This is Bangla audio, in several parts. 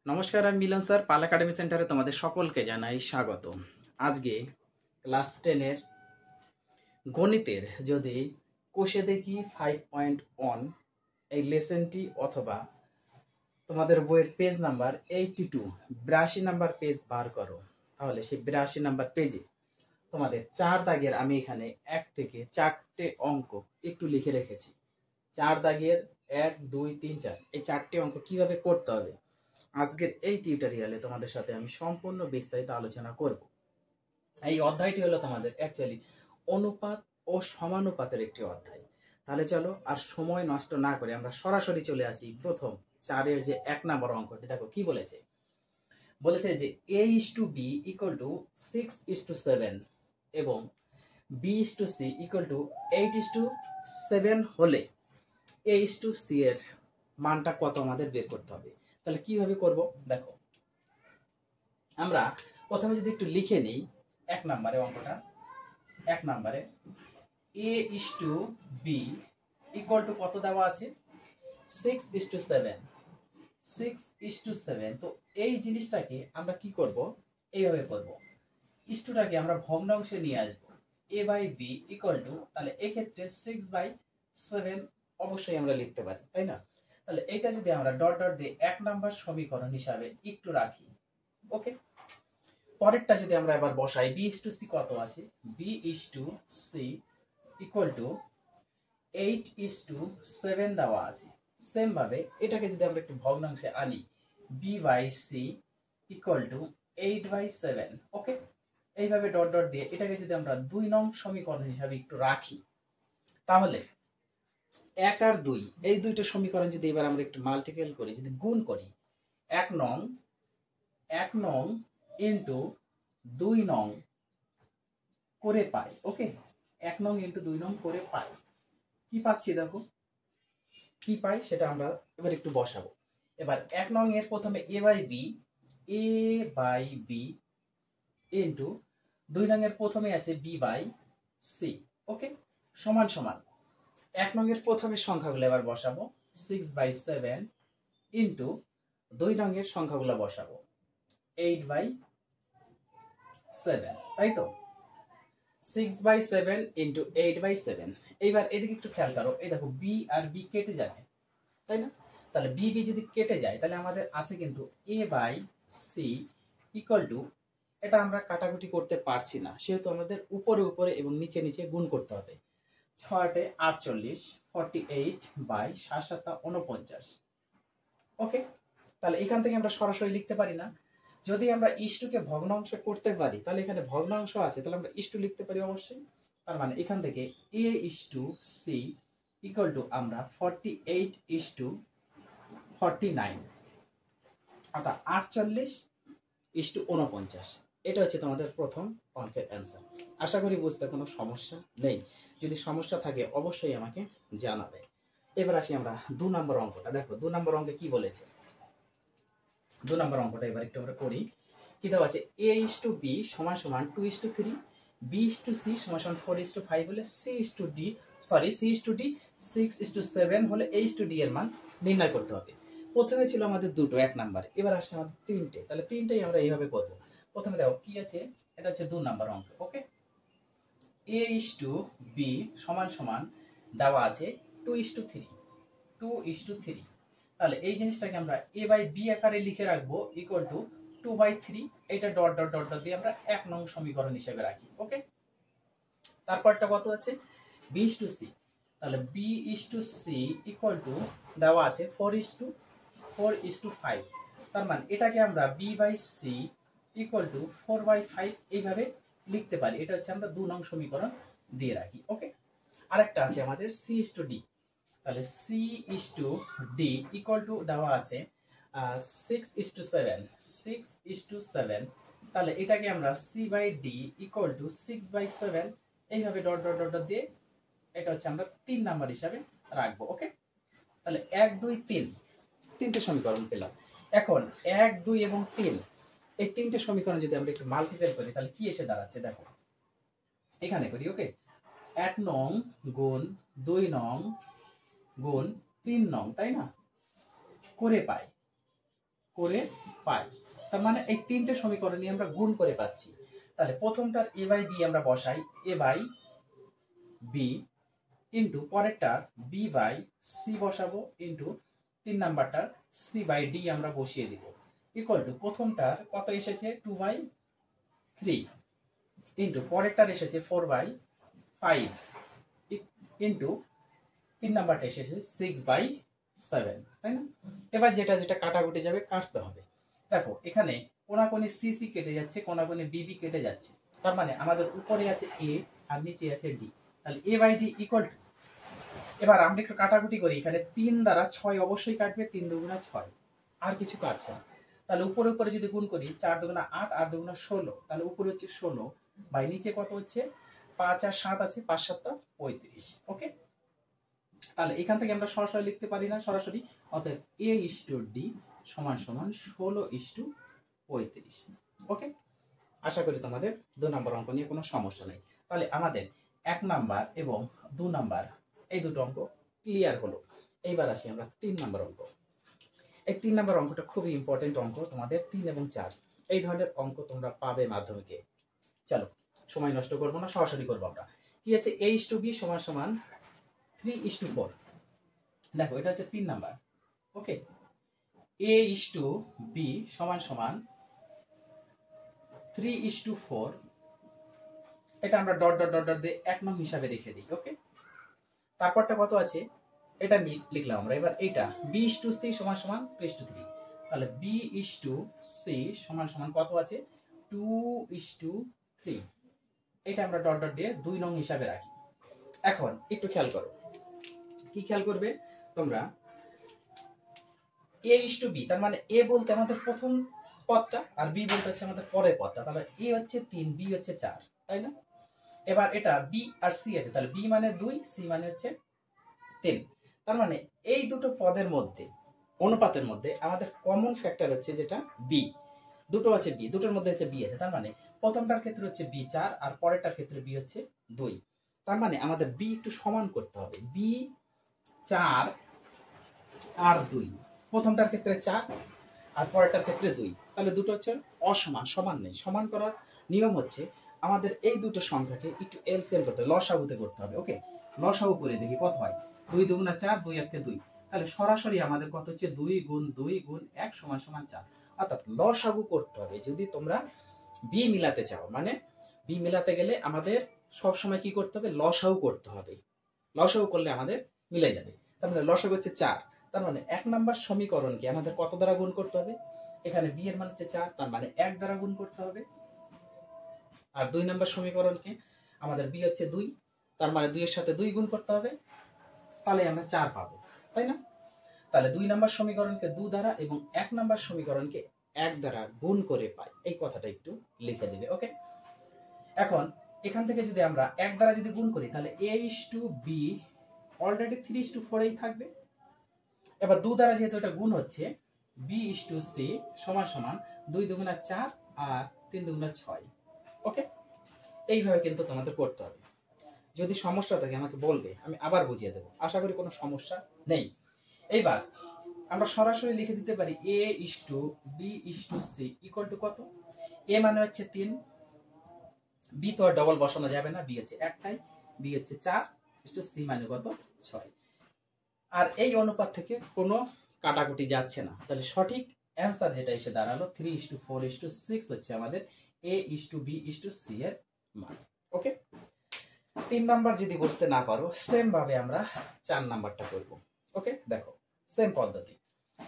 নমস্কার, আমি মিলন স্যার। পাল একাডেমি সেন্টারে তোমাদের সকলকে জানাই স্বাগত। আজকে ক্লাস 10-এর গণিতের যদি কোষে দেখি 5.1 এই লেসনটি অথবা তোমাদের বইয়ের পেজ নাম্বার 82 82 নাম্বার পেজ বার করো, তাহলে সেই 82 নাম্বার পেজে তোমাদের 4 দাগের আমি এখানে 1 থেকে 4টে অঙ্ক একটু লিখে রেখেছি। 4 দাগের 1, 2, 3, 4 এই 4টে অঙ্ক কিভাবে করতে হবে আজকের এই টিউটোরিয়ালে তোমাদের সাথে আমি সম্পূর্ণ বিস্তারিত আলোচনা করব। এই অধ্যায়টি হলো তোমাদের অ্যাকচুয়ালি অনুপাত ও সমানুপাতের একটি অধ্যায়। তাহলে চলো আর সময় নষ্ট না করে আমরা সরাসরি চলে আসি প্রথম 4-এর যে 1 নম্বর অঙ্কটি। দেখো কি বলেছে, বলেছে যে a:b = 6:7 এবং b:c = 8:7 হলে a:c এর মানটা কত আমাদের বের করতে হবে। তাহলে কিভাবে করব দেখো, আমরা প্রথমে যদি একটু লিখে নিই 1 নম্বরে অঙ্কটা। 1 নম্বরে a:b = কত দেওয়া আছে, 6:7। 6:7। তো এই জিনিসটাকে আমরা কি করব, এইভাবে করব, ইস্টুটাকে আমরা ভগ্নাংশে নিয়ে আসব। a/b = তাহলে এই ক্ষেত্রে 6/7 অবশ্যই আমরা লিখতে পারি, তাই না? তাহলে এটা যদি আমরা ডট ডট দিয়ে 1 নাম্বার সমীকরণ হিসাবে একটু রাখি, ওকে। পরেরটা যদি আমরা এবার বসাই, b:c কত আছে, b:c = 8:7 দেওয়া আছে। সেম ভাবে এটাকে যদি আমরা একটু ভগ্নাংশে আনি, b/c = 8/7, ওকে। এইভাবে ডট ডট দিয়ে এটাকে যদি আমরা 2 নং সমীকরণ হিসাবে একটু রাখি, তাহলে 1 আর 2 এই দুইটা সমীকরণ যদি এবার আমরা একটু মাল্টিপ্লাই করি, যদি গুণ করি, 1 নং ইন্টু 2 নং করে পাই, ওকে। 1 নং ইন্টু 2 নং করে পাই। কি পাচ্ছি দেখো, কি পাই সেটা আমরা এবার একটু বসাবো। এবার 1 নং এর প্রথমে a/b ইন্টু 2 নং এর প্রথমে আছে b/c, ওকে, সমান সমান 1 নং এর প্রথমের সংখ্যাগুলো এবার বসাবো 6/7 ইন্টু 2 নং এর সংখ্যাগুলো বসাবো 8/7, তাই তো? 6/7 ইন্টু 8/7। এইবার এদিকে একটু খেয়াল করো, এই দেখো b আর b কেটে যাবে, তাই না? তাহলে b যদি কেটে যায় তাহলে আমাদের আছে কিন্তু a/c = এটা আমরা কাটাকুটি করতে পারছি না, সেহেতু আমাদের উপরে উপরে এবং নিচে নিচে গুণ করতে হবে। 6 48, 48/7 ওকে। তাহলে এখান থেকে আমরা সরাসরি লিখতে পারি না। যদি আমরা ইস্টুকে ভগ্নাংশ করতে পারি তাহলে এখানে ভগ্নাংশ আছে, তাহলে আমরা ইস্টু লিখতে পারি অবশ্যই। তার মানে এখান থেকে a:c = আমরা 48:49, অর্থাৎ 48:49। এটা হচ্ছে তোমাদের প্রথম অঙ্কের অ্যান্সার। আশা করি বুঝতে কোনো সমস্যা নেই। যদি সমস্যা থাকে অবশ্যই আমাকে জানাবে। এবার আসি আমরা 2 নম্বর অঙ্কটা। দেখো 2 নম্বর অঙ্কে কি বলেছে, 2 নম্বর অঙ্কটা এবার একটু আমরা করি। কি দেওয়া আছে, a:b = 2:3, b:c = 4:5 হলে c:d 6:7 হলে h:d এর মান নির্ণয় করতে হবে। প্রথমে ছিল আমাদের দুটো 1 নাম্বার, এবার আসছে আমাদের 3টে। তাহলে 3টাই আমরা এইভাবে করব। প্রথমে দেখো কি আছে, এটা হচ্ছে 2 নাম্বার অঙ্ক, ওকে। a:b = দেওয়া আছে 2:3, 2:3। তাহলে এই জিনিসটাকে আমরা a/b আকারে লিখে রাখবো = 2/3। এটা ডট ডট ডট ডট দিয়ে আমরা 1 নং সমীকরণ হিসেবে রাখি, ওকে। তারপরটা কত আছে, b:c। তাহলে b:c = দেওয়া আছে 4:5। তার মানে এটাকে আমরা b/c = 4/5 এইভাবে লিখতে পারি। এটা হচ্ছে আমরা 2 নং সমীকরণ দিয়ে রাখি, ওকে। আরেকটা আছে আমাদের c:d। তাহলে c:d = দেওয়া আছে 6:7, 6:7। তাহলে এটাকে আমরা c/d = 6/7 এইভাবে ডট ডট ডট দিয়ে এটা হচ্ছে আমরা 3 নাম্বার হিসাবে রাখবো, ওকে। তাহলে 1, 2, 3 তিনটে সমীকরণ পেলাম। এখন 1, 2 এবং 3 এই তিনটে সমীকরণ যদি আমরা একটু মাল্টিপ্লাই করি তাহলে কি এসে দাঁড়াচ্ছে দেখো, এখানে করি, ওকে। 1 নং গুণ 2 নং গুণ 3 নং, তাই না, করে পাই। করে পাই। তার মানে এই তিনটে সমীকরণই আমরা গুণ করে পাচ্ছি। তাহলে প্রথমটার a বাই বি আমরা বসাই, a বাই বি ইন্টু পরেরটার বি বাই সি বসাবো ইন্টু 3 নাম্বারটার সি বাই ডি আমরা বসিয়ে দিব, ইকুয়াল টু প্রথমটার কত এসেছে 2/3 ইন্টু পরেরটার এসেছে 4/5 ইন্টু 3 নাম্বারটা এসেছে 6/7, তাই না? এবার যেটা যেটা কাটাকুটি যাবে কাটতে হবে। দেখো এখানে কোনাকুনি সি সি কেটে যাচ্ছে, কোনাকুনি বি বি কেটে যাচ্ছে, তার মানে আমাদের উপরে আছে এ আর নিচে আছে ডি, তাহলে এ বাই ডি ইকুয়াল টু, এবার আমরা একটু কাটাকুটি করি, এখানে 3 দ্বারা 6 অবশ্যই কাটবে, 3 দুগুণা 6, আর কিছু কাটছে না। তাহলে উপরে উপরে যদি গুণ করি 4 দুগুণা 8, 8 দুগুণা 16, তাহলে উপরে হচ্ছে 16 বাই নিচে কত হচ্ছে 5 আর 7 আছে, 5 7 35। ওকে, তাহলে এখান থেকে আমরা সরাসরি লিখতে পারি না সরাসরি, অতএব a ইস টু ডি সমান সমান 16:35। ওকে, আশা করি তোমাদের 2 নম্বর অঙ্ক নিয়ে কোনো সমস্যা নেই। তাহলে আমাদের 1 নাম্বার এবং 2 নাম্বার এই দুটো অঙ্ক ক্লিয়ার হলো। এইবার আসি আমরা 3 নাম্বার অঙ্ক। এই 3 নাম্বার অঙ্কটা খুবই ইম্পর্টেন্ট অঙ্ক, তোমাদের 3 এবং 4 এই ধরনের অঙ্ক তোমরা পাবে মাধ্যমিকে। চলো সময় নষ্ট করবো না, সরাসরি করবো আমরা। কি আছে a ইস টু বি সমান সমান 3:4। দেখো এটা হচ্ছে 3 number. Okay, a is to b সমান সমান 3:4, এটা আমরা ডট ডট ডট ডট দিয়ে 1 নং হিসাবে রেখে দিই। ওকে, তারপরটা কত আছে এটা লিখলাম আমরা। এবার এইটা b ইস টু সি সমান সমান 2:3, তাহলে b ইস টু সি সমান সমান কত আছে 2:3, এটা আমরা ডট ডট দিয়ে 2 নং হিসাবে রাখি। এখন একটু খেয়াল করো, কি খেয়াল করবে তোমরা, a ইস টু বি, তার মানে a বলতে আমাদের প্রথম পদটা আর b বলতে হচ্ছে আমাদের পরের পদটা, তাহলে a হচ্ছে 3, b হচ্ছে 4, তাই না? এবার এটা b আর c আছে, তাহলে b মানে 2, c মানে হচ্ছে 3, তার মানে এই দুটো পদের মধ্যে অনুপাতের মধ্যে আমাদের কমন ফ্যাক্টর হচ্ছে যেটা b, দুটো আছে b, দুটোর মধ্যে হচ্ছে b আছে, তার মানে প্রথমটার ক্ষেত্রে হচ্ছে b 4 আর পরেরটার ক্ষেত্রে b হচ্ছে 2, তার মানে আমাদের b একটু সমান করতে হবে, b 4 আর 2, প্রথমটার ক্ষেত্রে 4 আর পরেরটার ক্ষেত্রে 2, তাহলে দুটো হচ্ছে অসমান, সমান নেই। সমান করার নিয়ম হচ্ছে আমাদের এই দুটো সংখ্যাকে একটু এলসিএম করতে হবে, লসাগুতে করতে হবে। ওকে, লসাগু করে দেখি কত হয়, 2 দুগুণা 4, 2 একে 2, তাহলে সরাসরি আমাদের কত হচ্ছে 2 গুণ 2 গুণ 1 সমান সমান 4, অর্থাৎ লসাগু করতে হবে যদি তোমরা বি মিলাতে চাও। মানে বি মিলাতে গেলে আমাদের সব সময় কি করতে হবে, লসাগু করতে হবে, লসাগু করলে আমাদের মিলে যাবে। তার মানে লসাগু হচ্ছে 4, তার মানে 1 নাম্বার সমীকরণকে আমাদের কত দ্বারা গুণ করতে হবে, এখানে বি এর মান হচ্ছে 4, তার মানে 1 দ্বারা গুণ করতে হবে। আর 2 নাম্বার সমীকরণকে আমাদের বি হচ্ছে 2, তার মানে 2 এর সাথে 2 গুণ করতে হবে, তাহলে আমরা 4 পাবো, তাই না? তাহলে 2 নাম্বার সমীকরণকে 2 দ্বারা এবং 1 নাম্বার সমীকরণকে 1 দ্বারা গুণ করে পাই, এই কথাটা একটু লিখে দিবে। ওকে, এখন এখান থেকে যদি আমরা 1 দ্বারা যদি গুণ করি তাহলে a is to b already 3:4 এই থাকবে। এবার 2 দ্বারা যেহেতু এটা গুণ হচ্ছে, b ইস টু সি সমান সমান 2 দুগুণা 4 আর 3 দুগুণা 6। ওকে, এইভাবে কিন্তু তোমাদের করতে হবে। যদি সমস্যা থাকে আমাকে বলবে, আমি আবার বুঝিয়ে দেবো, আশা করি কোনো সমস্যা নেই। এইবার আমরা সরাসরি লিখে দিতে পারি a is to b is to c equal to কত, a মানে হচ্ছে 3, b তো আর ডবল বসানো যাবে না, b হচ্ছে একটাই, b হচ্ছে 4 ইস টু সি মানে কত 6, আর এই অনুপাত থেকে কোনো কাটাকুটি যাচ্ছে না, তাহলে সঠিক অ্যান্সার যেটা এসে দাঁড়ালো 3:4:6 হচ্ছে আমাদের a is to b is to c এর মান। ওকে, 3 নাম্বার যদি বুঝতে না পারো সেম ভাবে আমরা 4 নাম্বারটা করব। ওকে, দেখো সেম পদ্ধতি।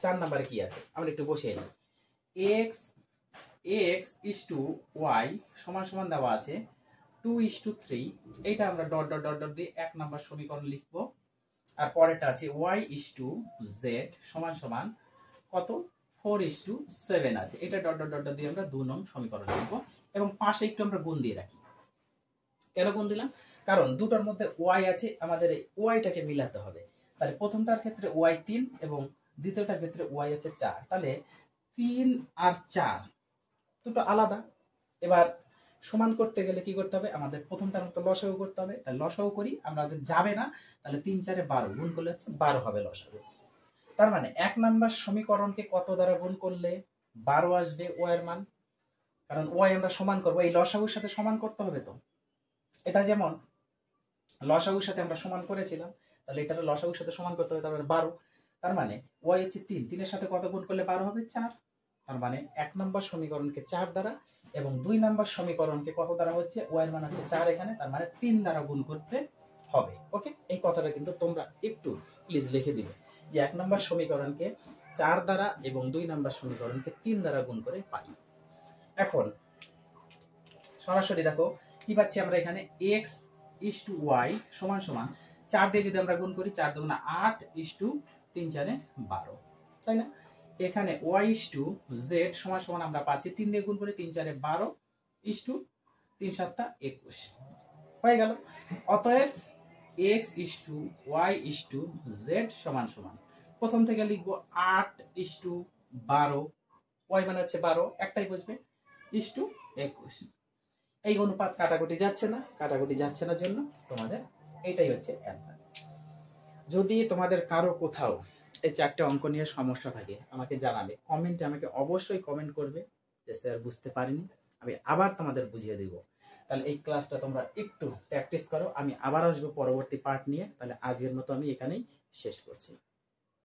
4 নাম্বারে কি আছে আমরা একটু বসিয়ে নিই, x ইস টু y সমান সমান দেওয়া আছে 2:3, এইটা আমরা ডট ডট ডট ডট দিয়ে 1 নাম্বার সমীকরণ লিখবো। আর পরেরটা আছে y ইস টু z সমান সমান কত 4:7 আছে, এটা ডট ডট ডট দিয়ে আমরা 2 নং সমীকরণ লিখবো এবং পাশে একটু আমরা গুণ দিয়ে রাখি। কেন গুণ দিলাম, কারণ দুটোর মধ্যে y আছে, আমাদের এই yটাকে মিলাতে হবে। তাহলে প্রথমটার ক্ষেত্রে y 3 এবং দ্বিতীয়টার ক্ষেত্রে y হচ্ছে 4, তাহলে 3 আর 4 দুটো আলাদা। এবার সমান করতে গেলে কি করতে হবে, আমাদের প্রথমটার মতো লসাগু করতে হবে। তাহলে লসাগু করি, আমাদের যাবে না, তাহলে 3 4 12 গুণ করলে হচ্ছে 12 হবে লসাগু। তার মানে 1 নাম্বার সমীকরণকে কত দ্বারা গুণ করলে 12 আসবে ও এর মান, কারণ ওয়াই আমরা সমান করবো, এই লসাগুর সাথে সমান করতে হবে। তো এটা যেমন লসাগুর সাথে আমরা সমান করেছিলাম, তাহলে এটা লসাগুর সাথে সমান করতে হবে, তার মানে 12। তার মানে ওয়াই হচ্ছে 3, 3 এর সাথে কত গুণ করলে 12 হবে? 4। তার মানে 1 নম্বর সমীকরণকে 4 দ্বারা এবং 2 নম্বর সমীকরণকে কত দ্বারা হচ্ছে? ওয়াই এর মান হচ্ছে 4 এখানে, তার মানে 3 দ্বারা গুণ করতে হবে। ওকে, এই কথাটা কিন্তু তোমরা একটু প্লিজ লিখে দিবে যে 1 নম্বর সমীকরণকে 4 দ্বারা এবং 2 নম্বর সমীকরণকে 3 দ্বারা গুণ করে পাই। এখন সরাসরি দেখো কি পাচ্ছি আমরা এখানে, x ইস টু ওয়াই সমান সমান 4 দিয়ে যদি আমরা গুণ করি, 4 দুগুণে 8 ইস টু 3 4 12, তাই না? এখানে y ইস টু জেড সমান সমান আমরা পাচ্ছি 3 দিয়ে গুণ করে 3 4 12 ইস টু 3 7 21 হয়ে গেল। অতএব x is to y is to Z সমান সমান প্রথম থেকে লিখবো 8 ইস টু 12, y মানে হচ্ছে 12, একটাই বুঝবে, ইস টু 21। এই অনুপাত কাটাকুটি যাচ্ছে না, কাটাকুটি যাচ্ছে না জন্য তোমাদের এইটাই হচ্ছে অ্যান্সার। যদি তোমাদের কারো কোথাও এই 4টে অঙ্ক নিয়ে সমস্যা থাকে আমাকে জানাবে, কমেন্টে আমাকে অবশ্যই কমেন্ট করবে যে স্যার বুঝতে পারিনি, আমি আবার তোমাদের বুঝিয়ে দেব। তাহলে এই ক্লাসটা তোমরা একটু প্র্যাকটিস করো, আমি আবার আসবো পরবর্তী পার্ট নিয়ে। তাহলে আজকের মতো আমি এখানেই শেষ করছি।